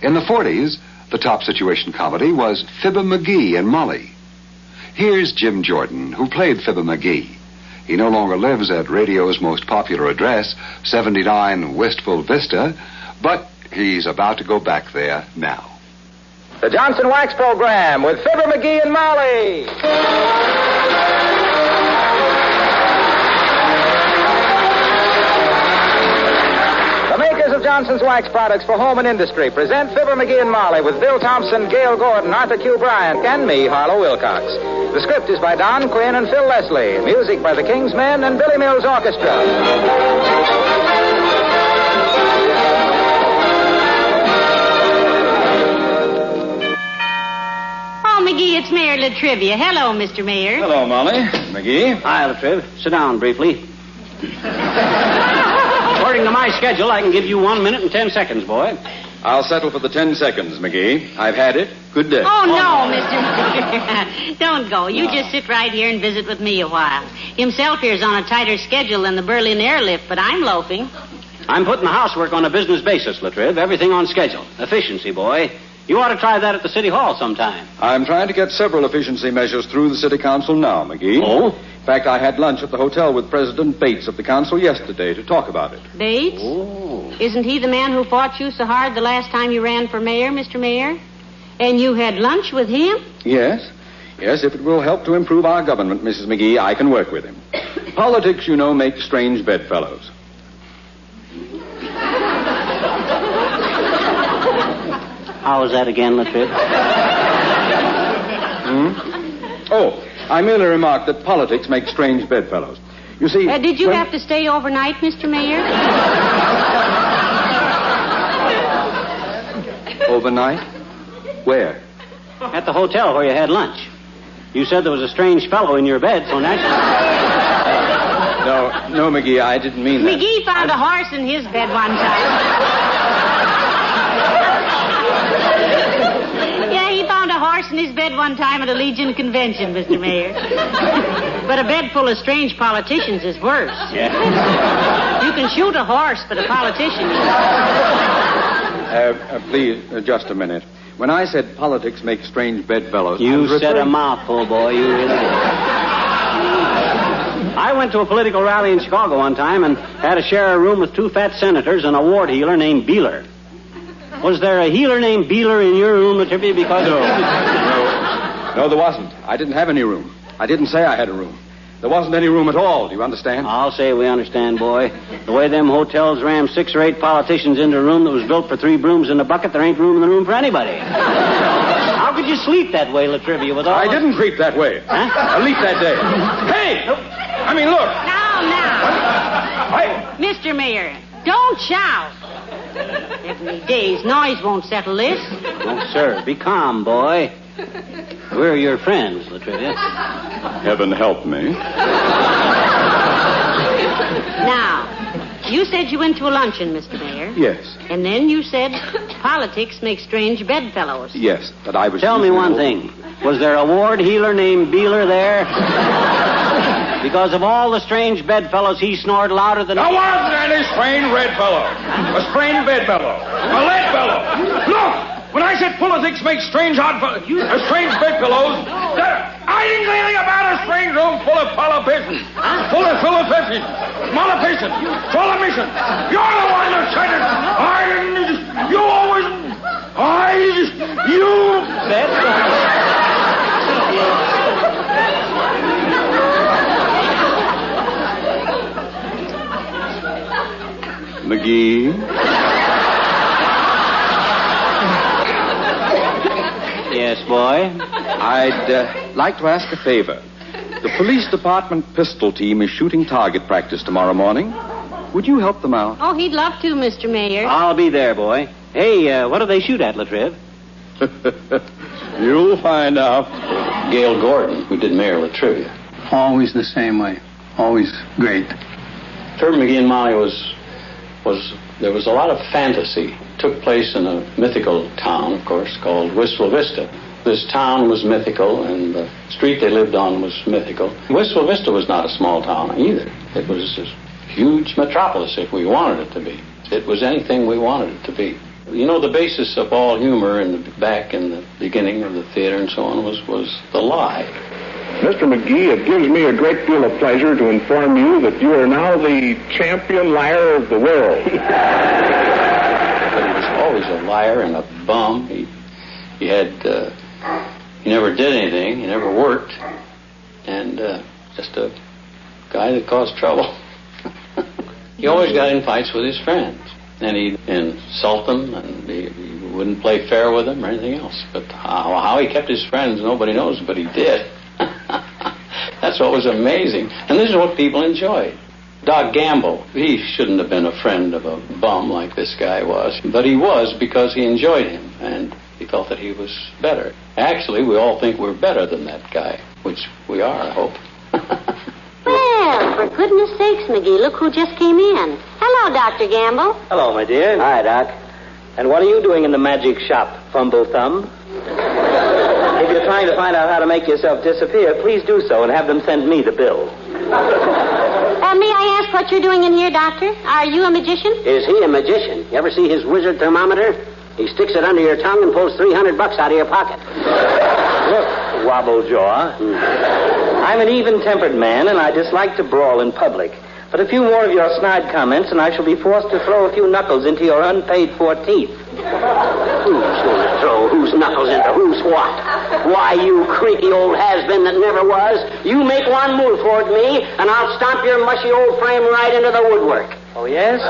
In the 40s, the top situation comedy was Fibber McGee and Molly. Here's Jim Jordan, who played Fibber McGee. He no longer lives at radio's most popular address, 79 Wistful Vista, but he's about to go back there now. The Johnson Wax Program with Fibber McGee and Molly. The makers of Johnson's Wax products for home and industry present Fibber McGee and Molly with Bill Thompson, Gail Gordon, Arthur Q. Bryant, and me, Harlow Wilcox. The script is by Don Quinn and Phil Leslie. Music by the King's Men and Billy Mills Orchestra. McGee, it's Mayor Latrivia. Hello, Mr. Mayor. Hello, Molly. McGee. Hi, Latriv. Sit down briefly. According to my schedule, I can give you 1 minute and 10 seconds, boy. I'll settle for the 10 seconds, McGee. I've had it. Good day. Oh, no, Mr. Mayor. Don't go. You just sit right here and visit with me a while. Himself here's on a tighter schedule than the Berlin airlift, but I'm loafing. I'm putting the housework on a business basis, Latriv. Everything on schedule. Efficiency, boy. You ought to try that at the City Hall sometime. I'm trying to get several efficiency measures through the City Council now, McGee. Oh? In fact, I had lunch at the hotel with President Bates of the Council yesterday to talk about it. Bates? Oh. Isn't he the man who fought you so hard the last time you ran for mayor, Mr. Mayor? And you had lunch with him? Yes. Yes, if it will help to improve our government, Mrs. McGee, I can work with him. Politics, you know, make strange bedfellows. How was that again, Latriv? Oh, I merely remarked that politics make strange bedfellows. You see... Did you have to stay overnight, Mr. Mayor? Overnight? Where? At the hotel where you had lunch. You said there was a strange fellow in your bed, so naturally... No, McGee, I didn't mean that. McGee found a horse in his bed one time. Yeah, he found a horse in his bed one time at a Legion convention, Mr. Mayor. But a bed full of strange politicians is worse. Yeah. You can shoot a horse, but a politician... Please, just a minute. When I said politics make strange bedfellows... You said a mouthful, boy. You really did. I went to a political rally in Chicago one time and had to share a room with 2 fat senators and a ward healer named Beeler. Was there a healer named Beeler in your room, Latrivia? Because... No, there wasn't. I didn't have any room. I didn't say I had a room. There wasn't any room at all. Do you understand? I'll say we understand, boy. The way them hotels ram 6 or 8 politicians into a room that was built for 3 brooms in a bucket, there ain't room in the room for anybody. How could you sleep that way, Latrivia, with all... I didn't sleep that way. Huh? I leaped that day. Hey! I mean, look. Now. Mr. Mayor, don't shout. Every day's noise won't settle this. Oh, sir, be calm, boy. We're your friends, Latrivia. Heaven help me. Now, you said you went to a luncheon, Mr. Mayor. Yes. And then you said politics make strange bedfellows. Yes, but I was... Tell me one thing. Was there a ward healer named Beeler there? Because of all the strange bedfellows, he snored louder than... There wasn't any strange bedfellow. A strange bedfellow. A lead fellow. Look! When I said politics make strange strange bedfellows, I didn't say anything about a strange room full of politicians. Full of politicians. You're the one that said it. McGee? Yes, boy? I'd like to ask a favor. The police department pistol team is shooting target practice tomorrow morning. Would you help them out? Oh, he'd love to, Mr. Mayor. I'll be there, boy. Hey, what do they shoot at, Latriv? You'll find out. Gail Gordon, who did Mayor Latrivia. Always the same way. Always great. Fibber McGee and Molly there was a lot of fantasy. It took place in a mythical town, of course, called Wistful Vista. This town was mythical, and the street they lived on was mythical. Wistful Vista was not a small town either. It was a huge metropolis if we wanted it to be. It was anything we wanted it to be. You know, the basis of all humor in the beginning of the theater and so on was the lie. Mr. McGee, it gives me a great deal of pleasure to inform you that you are now the champion liar of the world. But he was always a liar and a bum. He never did anything. He never worked. And just a guy that caused trouble. He always got in fights with his friends. And he'd insult them, and he wouldn't play fair with them or anything else. But how he kept his friends, nobody knows, but he did. That's what was amazing. And this is what people enjoyed. Doc Gamble, he shouldn't have been a friend of a bum like this guy was. But he was because he enjoyed him, and he felt that he was better. Actually, we all think we're better than that guy, which we are, I hope. Well, for goodness sakes, McGee, look who just came in. Hello, Dr. Gamble. Hello, my dear. Hi, Doc. And what are you doing in the magic shop, Fumble Thumb? If you're trying to find out how to make yourself disappear, please do so and have them send me the bill. May I ask what you're doing in here, Doctor? Are you a magician? Is he a magician? You ever see his wizard thermometer? He sticks it under your tongue and pulls $300 out of your pocket. Look, wobble jaw. I'm an even-tempered man, and I dislike to brawl in public. But a few more of your snide comments, and I shall be forced to throw a few knuckles into your unpaid-for teeth. Who's going to throw whose knuckles into whose what? Why, you creaky old has-been that never was. You make one move toward me, and I'll stomp your mushy old frame right into the woodwork. Oh, yes?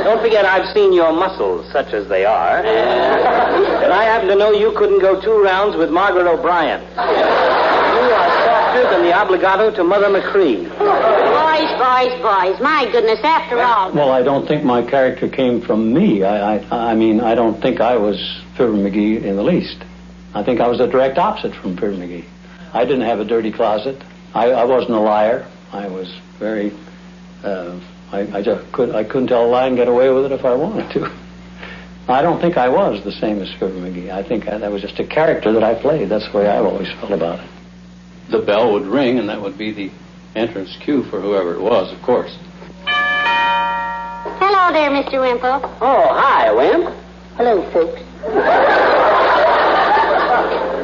Don't forget I've seen your muscles, such as they are. And I happen to know you couldn't go 2 rounds with Margaret O'Brien. You are softer than the obligato to Mother McCree. Boys. My goodness, after all. Well, I don't think my character came from me. I mean, I don't think I was Fibber McGee in the least. I think I was the direct opposite from Fibber McGee. I didn't have a dirty closet. I wasn't a liar. I was very... I couldn't tell a lie and get away with it if I wanted to. I don't think I was the same as Fibber McGee. I think that was just a character that I played. That's the way I've always felt about it. The bell would ring, and that would be the entrance cue for whoever it was, of course. Hello there, Mr. Wimple. Oh, hi, Wimp. Hello, folks.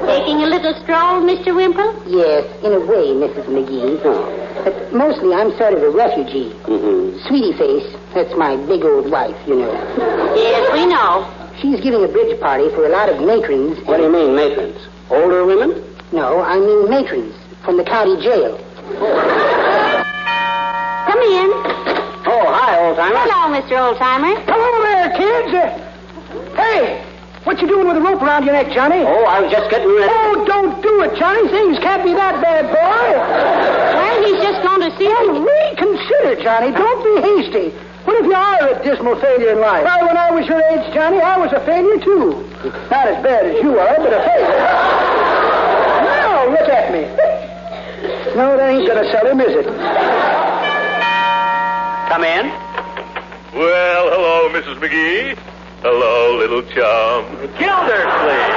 Taking a little stroll, Mr. Wimple? Yes, in a way, Mrs. McGee. But mostly I'm sort of a refugee. Sweetie Face, that's my big old wife, you know. Yes, we know. She's giving a bridge party for a lot of matrons. What do you mean, matrons? Older women? No, I mean matrons from the county jail. Come in. Oh, hi, old-timer. Hello, Mr. Oldtimer. Hello there, kids. Hey, what you doing with a rope around your neck, Johnny? Oh, I was just getting ready. Oh, don't do it, Johnny. Things can't be that bad, boy. Well, he's just going to see Well, reconsider, Johnny. Don't be hasty. What if you are a dismal failure in life? Well, when I was your age, Johnny, I was a failure, too. Not as bad as you are, but a failure. Now, look at me. No, that ain't going to sell him, is it? Come in. Well, hello, Mrs. McGee. Hello, little chum. Gildersleeve.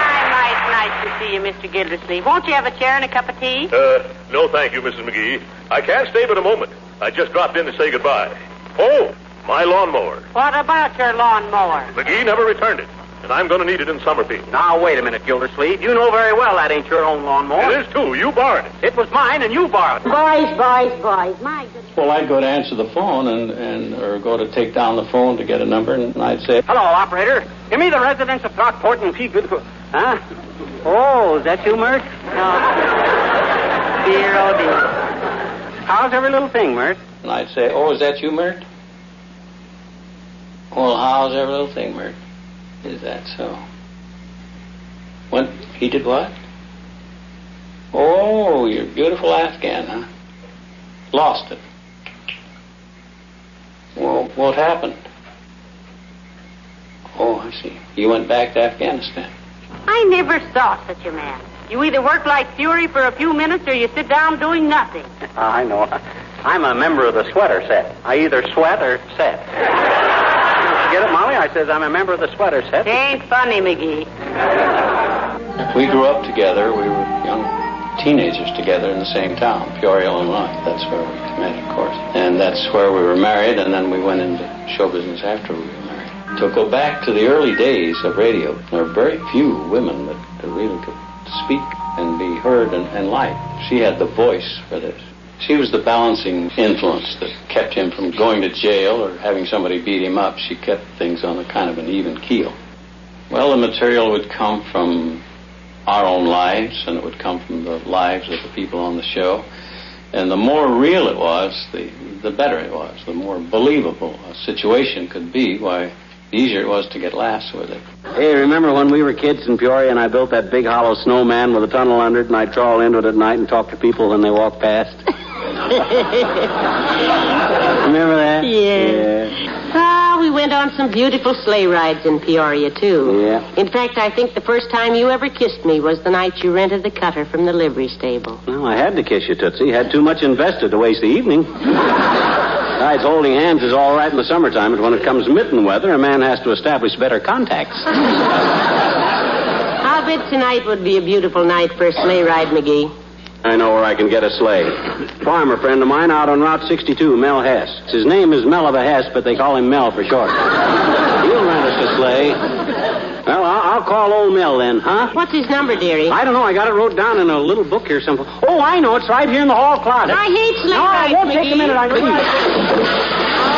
Hi, nice to see you, Mr. Gildersleeve. Won't you have a chair and a cup of tea? No, thank you, Mrs. McGee. I can't stay but a moment. I just dropped in to say goodbye. Oh, my lawnmower. What about your lawnmower? McGee never returned it, and I'm going to need it in Summerfield. Now, wait a minute, Gildersleeve. You know very well that ain't your own lawnmower. It is, too. You borrowed it. It was mine, and you borrowed it. Boys. My goodness. Well, I'd go to answer the phone or go to take down the phone to get a number, and I'd say, Hello, operator. Give me the residence of Throckport and feed good... Huh? Oh, is that you, Mert? No. Dear, oh, dear. How's every little thing, Mert? and I'd say, oh, is that you, Mert? Well, how's every little thing, Mert? Is that so? What? He did what? Oh, your beautiful Afghan, huh? Lost it. Well, what happened? Oh, I see. You went back to Afghanistan. I never saw such a man. You either work like fury for a few minutes or you sit down doing nothing. I know. I'm a member of the sweater set. I either sweat or set. Get it, Molly? I says I'm a member of the sweater set. It ain't funny, McGee. We grew up together. We were young teenagers together in the same town, Peoria, Illinois. That's where we met, of course. And that's where we were married, and then we went into show business after we were married. To go back to the early days of radio, there are very few women that really could speak and be heard and liked. She had the voice for this. She was the balancing influence that kept him from going to jail or having somebody beat him up. She kept things on a kind of an even keel. Well, the material would come from our own lives, and it would come from the lives of the people on the show. And the more real it was, the better it was. The more believable a situation could be, why, the easier it was to get laughs with it. Hey, remember when we were kids in Peoria and I built that big hollow snowman with a tunnel under it, and I'd crawl into it at night and talk to people when they walked past? Remember that? Yeah. We went on some beautiful sleigh rides in Peoria, too. Yeah. In fact, I think the first time you ever kissed me was the night you rented the cutter from the livery stable. Well, I had to kiss you, Tootsie. Had too much invested to waste the evening. Besides, holding hands is all right in the summertime, but when it comes mitten weather, a man has to establish better contacts. I'll bet tonight would be a beautiful night for a sleigh ride, McGee. I know where I can get a sleigh. Farmer friend of mine out on Route 62, Mel Hess. His name is Mel of a Hess, but they call him Mel for short. He'll rent us a sleigh. Well, I'll call old Mel then, huh? What's his number, dearie? I don't know. I got it wrote down in a little book here somewhere. Oh, I know. It's right here in the hall closet. I hate sleigh rides, rides, it won't take a McGee. minute.